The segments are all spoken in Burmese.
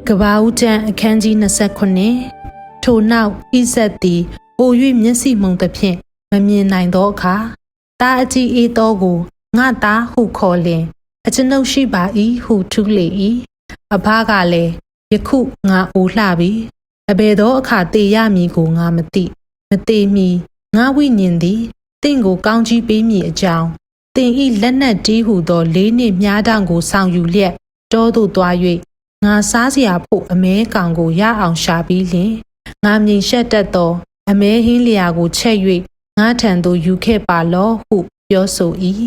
ကဘာဦးကျန်အခန်းကြီး29ထိုနောက်ဣဇက်သည်အို၍မျက်စိမှုန်သဖြင့်မမြင်နိုင်သောအခါတားအကြီးအေးသောကိုငါသားဟုခေါ်လျင်အကျွန်ုပ်ရှိပါ၏ဟုထူးလေ၏အဘကလည်းယခုငါအိုလှပြီအဘယ်သောအခါတေရမည်ကိုငါမသိမသေးမီငါဝိညာဉ်သည်တင့်ကိုကောင်းကြီးပေးမည်အကြောင်းတင်ဤလက်နက်တီးဟုသောလေးနှင့်မြားတောင်ကိုဆောင်ယူလျက်တောသို့သွား၍ငါစားစရာဖို့အမဲကောင်ကိုရအောင်ရှာပြီးလျင်ငါမြင်ရှက်တတ်သောအမဲဟင်းလျာကိုချက်၍ငါထံသို့ယူခဲ့ပါလောဟုပြောဆို၏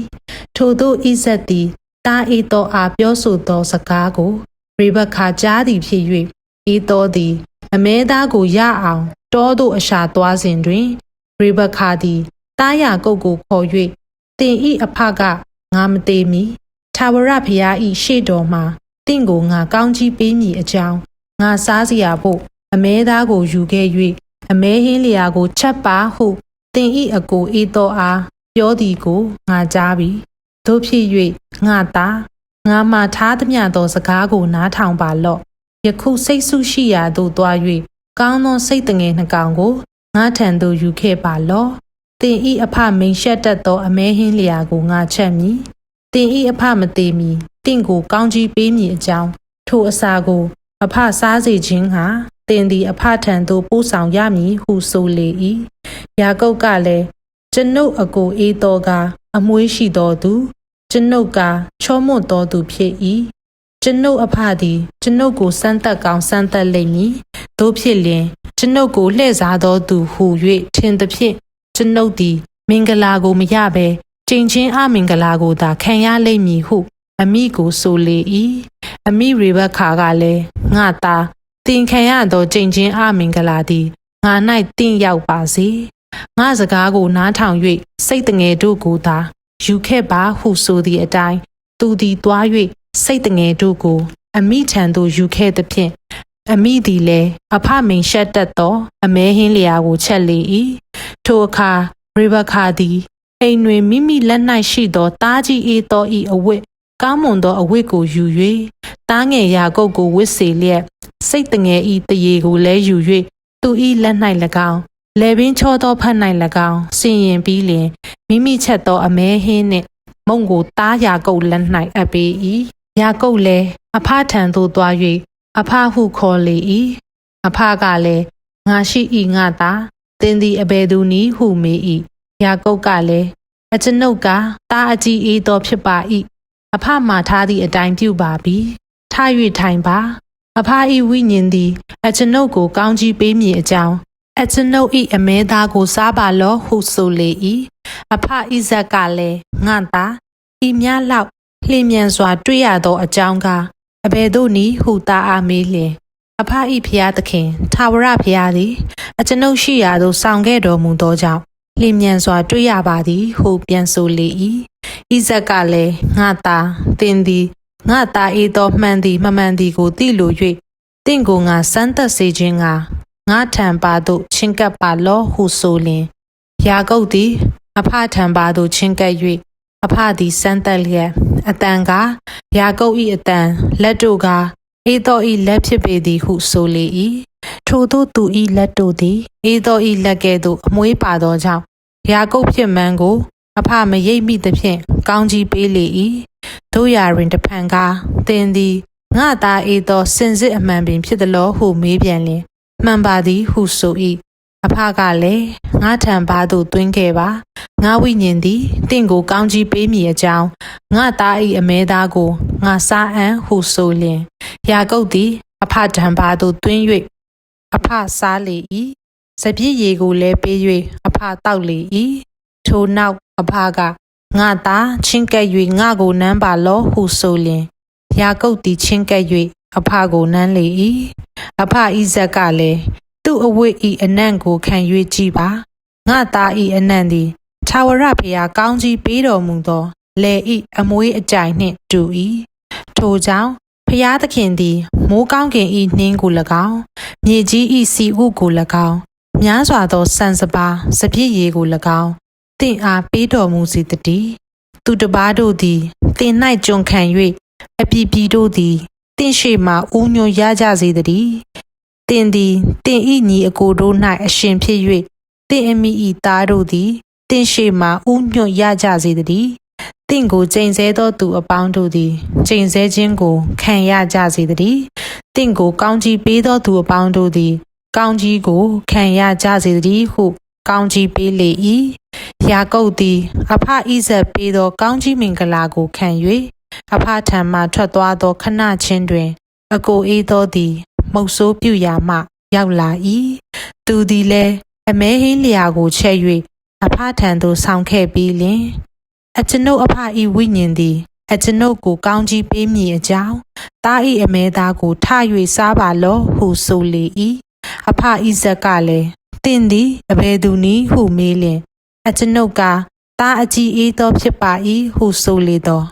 ထိုသို့ဣဇက်သည်တားအေသောအားပြောဆိုသောစကားကိုရေဘကာကြားသည်ဖြစ်၍အေသောသည်အမဲသားကိုရအောင်တောသို့အရှာသွားစဉ်တွင်ရေဘကာသည်တားယာကုတ်ကိုခေါ်၍တင်ဤအဖကငါမသေးမီထာဝရဘုရားဤရှေ့တော်မှာတင့်ကိုငါကောင်းကြီးပေးမည်အကြောင်းငါစားစရာဖို့အမဲသားကိုယူခဲ့၍အမဲဟင်းလျာကိုချက်ပါဟုတင်ဤအကိုအေးသောအားပြောသည်ကိုငါကြားပြီတို့ဖြစ်၍ငါသားငါမှထားသမျှသောစကားကိုနားထောင်ပါလော့ယခုစိတ်ဆုရှိရာသို့သွား၍ကောင်းသောစိတ်တငယ်နှကောင်ကိုငါထံသို့ယူခဲ့ပါလော့တင်ဤအဖမိန်ရှက်တတ်သောအမဲဟင်းလျာကိုငါချက်မည်တင်ဤအဖမသေးမီတင့်ကိုကောင်းကြီးပေးမည်အကြောင်းထိုအစာကိုအဖစားစေခြင်းဟာတင်သည်အဖထံသို့ပို့ဆောင်ရမည်ဟုဆိုလေ၏ယာကုပ်ကလည်းကျွန်ုပ်အကိုအေးတော်ကအမွေးရှိတော်သူကျွန်ုပ်ကချောမွတ်တော်သူဖြစ်၏ကျွန်ုပ်အဖသည်ကျွန်ုပ်ကိုစမ်းသက်ကောင်းစမ်းသက်လိမ့်မည်တို့ဖြစ်လျင်ကျွန်ုပ်ကိုလှည့်စားတော်သူဟု၍ထင်သဖြင့်ကျွန်ုပ်သည်မင်္ဂလာကိုမရဘဲကျင့်ချင်းအမင်္ဂလာကိုသာခံရလိမ့်မည်ဟုအမိကိုဆိုလေ၏အမိရေဘခါကလည်းငါသားတင်ခံရသောကျင့်ချင်းအမင်္ဂလာသည်ငါ၌တင့်ရောက်ပါစေငါစကားကိုနားထောင်၍စိတ်တငယ်တို့ကိုသာယူခဲ့ပါဟုဆိုသည့်အတိုင်းသူသည်သွား၍စိတ်တငယ်တို့ကိုအမိထံသို့ယူခဲ့သဖြင့်အမိသည်လည်းအဖမိန်ရှက်တတ်သောအမဲဟင်းလျာကိုချက်လေ၏ထိုအခါရေဘခါသည်အိမ်တွင်မိမိလက်၌ရှိသောတားကြီးအေးသောဤအဝတ်ကောင်းမွန်သောအဝတ်ကိုယူ၍တားငယ်ယာကုပ်ကိုဝတ်စေလျက်စိတ်တငယ်ဤတရေကိုလည်းယူ၍သူဤလက်၌၎င်းလေပင်ချောသောဖက်၌၎င်းဆင်ရင်ပြီးလျင်မိမိချက်သောအမဲဟင်းနှင့်မုံကိုတားယာကုပ်လက်၌အပ်ပေ၏ယာကုပ်လည်းအဖထံသို့သွား၍အဖဟုခေါ်လေ၏အဖကလည်းငါရှိ၏ငါသာသင်သည်အဘယ်သူနည်းဟုမေး၏ယာကုပ်ကလည်းအကျွန်ုပ်ကတားအကြီးအေးသောဖြစ်ပါ၏အဖမှာထားသည့်အတိုင်းပြုပါပြီထား၍ထိုင်ပါအဖ၏ဝိညာဉ်သည်အကျွန်ုပ်ကိုကောင်းကြီးပေးမည်အကြောင်းအကျွန်ုပ်၏အမဲသားကိုစားပါလောဟုဆိုလေ၏အဖဣဇက်ကလည်းငါသာဤများလောက်လျင်မြန်စွာတွေ့ရသောအကြောင်းကအဘယ်သို့နည်းဟုတာအားမေးလျင်အဖ၏ဖျားသခင်ထာဝရဘုရားသည်အကျွန်ုပ်ရှိရာသို့ဆောင်ခဲ့တော်မူသောကြောင့်လျင်မြန်စွာတွေ့ရပါသည်ဟုပြန်ဆိုလေ၏ဣဇက်ကလည်းငါသာသင်သည်ငါသားအေးသောမှန်သည်မမှန်သည်ကိုသိလို၍တင့်ကိုငါစမ်းသပ်စေခြင်းငါထံပါသို့ချဉ်ကပ်ပါလောဟုဆိုလျင်ယာကုပ်သည်အဖထံပါသို့ချဉ်ကပ်၍အဖသည်စမ်းသပ်လျက်အတန်ကယာကုပ်၏အတန်လက်တို့ကအေးသော၏လက်ဖြစ်ပေသည်ဟုဆိုလေ၏ထိုသို့သူ၏လက်တို့သည်အေးသော၏လက်ကဲ့သို့အမွှေးပါသောကြောင့်ယာကုပ်ဖြစ်မှန်ကိုအဖမရိပ်မိသဖြင့်ကောင်းကြီးပေးလေ၏တို့ရာတွင်တဖန်ကသင်သည်ငါသားအေးသောစင်စစ်အမှန်ပင်ဖြစ်သလောဟုမေးပြန်လျင်မှန်ပါသည်ဟုဆို၏အဖကလည်းငါထံပါသို့သွင်းခဲ့ပါငါဝိညာဉ်သည်တင့်ကိုကောင်းကြီးပေးမည်အကြောင်းငါသား၏အမဲသားကိုငါစားအံ့ဟုဆိုလျင်ယာကုပ်သည်အဖထံပါသို့သွင်း၍အဖစားလေ၏စပြည့်ရည်ကိုလည်းပေး၍အဖတောက်လေ၏ထိုနောက်အဖကငါသားချင်းကပ်၍ငါကိုနမ်းပါလောဟုဆိုလျင်ယာကုပ်သည်ချင်းကပ်၍အဖကိုနမ်းလေ၏အဖဣဇက်ကလည်းသူ့အဝတ်ဤအနံ့ကိုခံ၍ကြည်ပါငါသားဤအနံ့သည်ထာဝရဘုရားကောင်းကြီးပေးတော်မူသောလေဤအမွေးအကြိုင်နှင့်တူ၏ထိုကြောင့်ဘုရားသခင်သည်မိုးကောင်းကင်ဤနှင်းကို၎င်းမြေကြီးဤစီဥကို၎င်းများစွာသောဆန်စပါးစပြည့်ရည်ကို၎င်းတင့်အားပေးတော်မူစေတည်းသူတစ်ပါးတို့သည်တင်၌ကျွန်ခံ၍အပြည်ပြည်တို့သည် တင့်ရှိမှဥညွတ်ရကြစေတည်းတင်သည်တင်ဤညီအကိုတို့၌အရှင်ဖြစ်၍တင်အမိဤသားတို့သည်တင့်ရှိမှဥညွတ်ရကြစေတည်းတင့်ကိုကျိန်ဆဲသောသူအပေါင်းတို့သည်ကျိန်ဆဲခြင်းကိုခံရကြစေတည်းတင့်ကိုကောင်းကြီးပေးသောသူအပေါင်းတို့သည်ကောင်းကြီးကိုခံရကြစေတည်းဟုကောင်းကြီးပေးလေ၏ယာကုပ်သည်အဖဣဇက်ပေးသောကောင်းကြီးမင်္ဂလာကိုခံ၍အဖထံမှထွက်သွားသောခဏချင်းတွင်အကိုအေးသောသည်မုတ်ဆိုးပြုရာမှရောက်လာ၏သူသည်လည်းအမဲဟင်းလျာကိုချက်၍အဖထံသို့ဆောင်ခဲ့ပြီးလျှင်အကျွန်ုပ်အဖ၏ဝိညာဉ်သည်အကျွန်ုပ်ကိုကောင်းကြီးပေးမည်အကြောင်းသား၏အမဲသားကိုထ၍စားပါလော့ဟုဆိုလေ၏အဖဣဇက်ကလည်းသင်သည်အဘယ်သူနည်းဟုမေးလျှင်အကျွန်ုပ်ကသားအကြီးအေးသောဖြစ်ပါ၏ဟုဆိုလေသော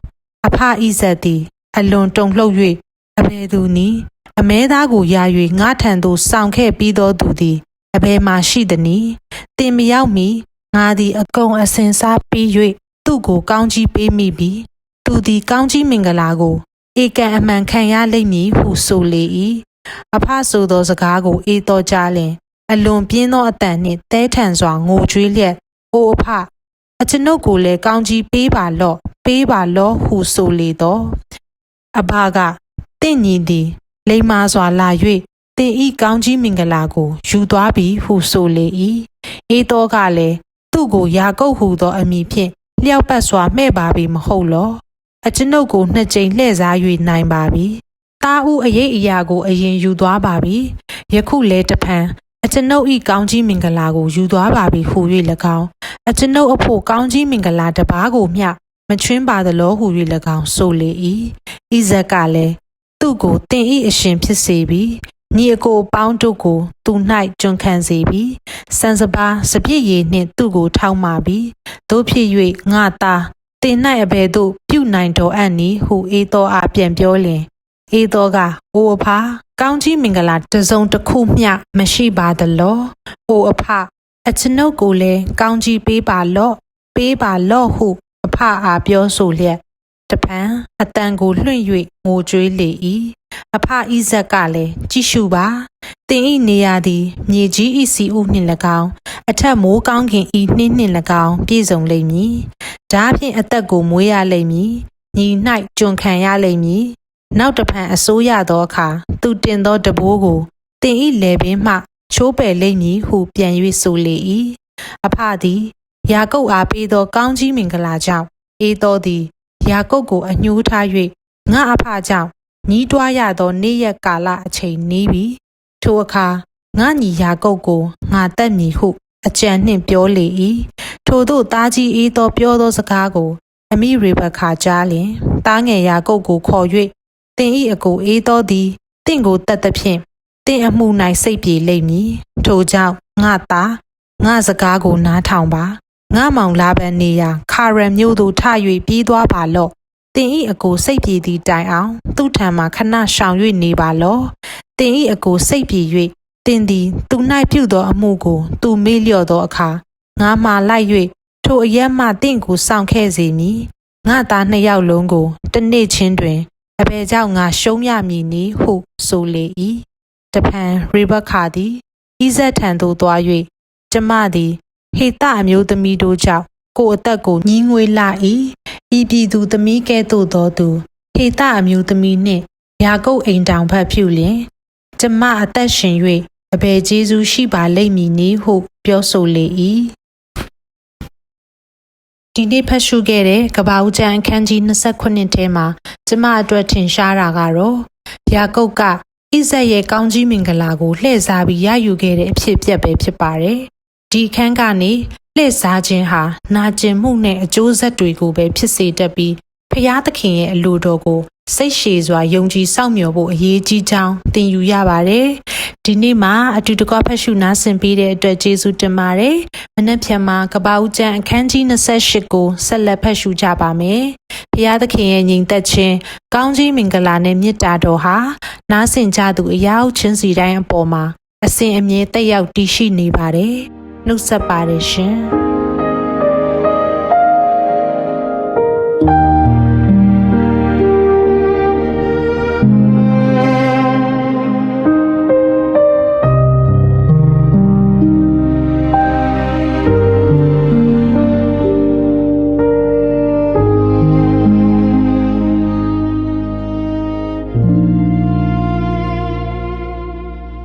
အဖဣဇက်သည်အလွန်တုန်လှုပ်၍အဘယ်သူနည်းအမဲသားကိုယာ၍ငါထံသို့ဆောင်ခဲ့ပြီးသောသူသည်အဘယ်မှရှိသနည်းသင်မရောက်မီငါသည်အကုန်အစင်စားပြီး၍သူ့ကိုကောင်းကြီးပေးမိပြီသူသည်ကောင်းကြီးမင်္ဂလာကိုဧကန်အမှန်ခံရလိမ့်မည်ဟုဆိုလေ၏အဖဆိုသောစကားကိုအေးတော်ကြလျင်အလွန်ပြင်းသောအတန်နှင့်တဲထန်စွာငိုကြွေးလျက်အိုအဖအကျွန်ုပ်ကိုလည်းကောင်းကြီးပေးပါလော့ပေးပါလော့ဟုဆိုလေသောအဘကတင့်ညီသည်လိမ္မာစွာလာ၍တင်ဤကောင်းကြီးမင်္ဂလာကိုယူသွားပြီဟုဆိုလေ၏အေးတော်ကလည်းသူ့ကိုယာကုပ်ဟုသောအမည်ဖြင့်လျှောက်ပတ်စွာမှဲ့ပါပြီမဟုတ်လောအကျွန်ုပ်ကိုနှစ်ကြိမ်လှည့်စား၍နိုင်ပါပြီသားဦးအရေးအရာကိုအရင်ယူသွားပါပြီယခုလဲတဖန်အကျွန်ုပ်ဤကောင်းကြီးမင်္ဂလာကိုယူသွားပါပြီဟု၍၎င်းအကျွန်ုပ်အဖို့ကောင်းကြီးမင်္ဂလာတစ်ပါးကိုမျှမချွင်းပါသလောဟု၍၎င်းဆိုလေ၏ဣဇက်ကလည်းသူ့ကိုတင်ဤအရှင်ဖြစ်စေပြီးညီအကိုပေါင်းတို့ကိုသူ၌ကျွန်ခံစေပြီးစံစပါးစပြည့်ရည်နှင့်သူ့ကိုထောက်မှပြီးတို့ဖြစ်၍ငါသားတင်၌အဘယ်သို့ပြုနိုင်တော်အံ့နည်းဟုအေးသောအားပြန်ပြောလျင်အေးသောကအိုအဖကောင်းကြီးမင်္ဂလာတစုံတစ်ခုမျှမရှိပါသလောအိုအဖအကျွန်ုပ်ကိုလည်းကောင်းကြီးပေးပါလော့ပေးပါလော့ဟုအဖအားပြောဆိုလျက်တပံအတန်ကိုလွှင့်၍ငိုကြွေးလေ၏အဖဣဇက်ကလည်းကြည့်ရှုပါတင်ဤနေရာသည်မြေကြီးဤစီဥနှင့်၎င်းအထက်မိုးကောင်းကင်ဤနှင်းနှင့်၎င်းပြည့်စုံလိမ့်မည်ဒါဖြင့်အသက်ကိုမွေးရလိမ့်မည်ညီ၌ကျွန်ခံရလိမ့်မည်နောက်တဖန်အစိုးရသောအခါသူတင်သောတဘိုးကိုတင်ဤလေပင်မှချိုးပယ်လိမ့်မည်ဟုပြန်၍ဆိုလေ၏အဖသည်ယာကုပ်အားပေးသောကောင်းကြီးမင်္ဂလာကြောင့်အေးတော်သည်ယာကုပ်ကိုအညှိုးထား၍ငါအဖကြောင့်ညီးတွားရသောနေ့ရက်ကာလအချိန်နီးပြီထိုအခါငါညီယာကုပ်ကိုငါတတ်မည်ဟုအကြံနှင့်ပြောလေ၏ထိုသို့သားကြီးအေးတော်ပြောသောစကားကိုအမိရေဘကာကြားလျင်သားငယ်ယာကုပ်ကိုခေါ်၍တင်ဤအကိုအေးတော်သည်တင့်ကိုတတ်သဖြင့်တင်အမှု၌စိတ်ပြေလိမ့်မည်ထိုကြောင့်ငါသားငါစကားကိုနားထောင်ပါငါမောင်လာပန်နေရာခါရန်မြို့သို့ထ၍ပြေးသွားပါလော့တင်ဤအကိုစိတ်ပြေသည့်တိုင်အောင်သူ့ထံမှခဏရှောင်၍နေပါလော့တင်ဤအကိုစိတ်ပြေ၍တင်သည်သူ၌ပြုသောအမှုကိုသူမေ့လျော့သောအခါငါမှလိုက်၍ထိုအရက်မှတင့်ကိုစောင့်ခဲ့စေမည်ငါသားနှစ်ယောက်လုံးကိုတနေ့ချင်းတွင်အဘယ်ကြောင့်ငါရှုံးရမည်နည်းဟုဆိုလေ၏တဖန်ရေဘခါသည်ဣဇက်ထံသို့သွား၍ကျမသည်ဟေသအမျိုးသမီးတို့ကြောင့်ကိုယ်အသက်ကိုညီးငွေလာ၏ဤပြည်သူသမီးကဲ့သို့သောသူဟေသအမျိုးသမီးနှင့်ယာကုပ်အိမ်တောင်ဘက်ဖြူလျင်ကျမအသက်ရှင်၍အဘယ်ကျေးဇူးရှိပါလိမ့်မည်နည်းဟုပြောဆိုလေ၏ဒီနေ့ဖတ်ရှုခဲ့တဲ့ကပ္ပဦးကျမ်းအခန်းကြီး29ထဲမှာကျမအတွက်ထင်ရှားတာကတော့ယာကုပ်ကဣဇက်ရဲ့ကောင်းကြီးမင်္ဂလာကိုလှည့်စားပြီးရယူခဲ့တဲ့အဖြစ်အပျက်ပဲဖြစ်ပါတယ်ဒီအခန်းကနေလှည့်စားခြင်းဟာနာကျင်မှုနဲ့အကျိုးဆက်တွေကိုပဲဖြစ်စေတတ်ပြီးဖျားသခင်ရဲ့အလိုတော်ကိုစိတ်ရှည်စွာယုံကြည်စောင့်မျှော်ဖို့အရေးကြီးကြောင်းသင်ယူရပါတယ်ဒီနေ့မှာအတူတကွဖတ်ရှုနားဆင်ပေးတဲ့အတွက်ကျေးဇူးတင်ပါတယ်မနက်ဖြန်မှာကပ္ပဦးကျမ်းအခန်းကြီး28ကိုဆက်လက်ဖတ်ရှုကြပါမယ်ဖျားသခင်ရဲ့ညီသက်ခြင်းကောင်းကြီးမင်္ဂလာနဲ့မေတ္တာတော်ဟာနားဆင်ကြသူအရာချင်းစီတိုင်းအပေါ်မှာအစဉ်အမြဲတက်ရောက်တည်ရှိနေပါတယ်နှုတ်ဆက်ပါတယ်ရှင်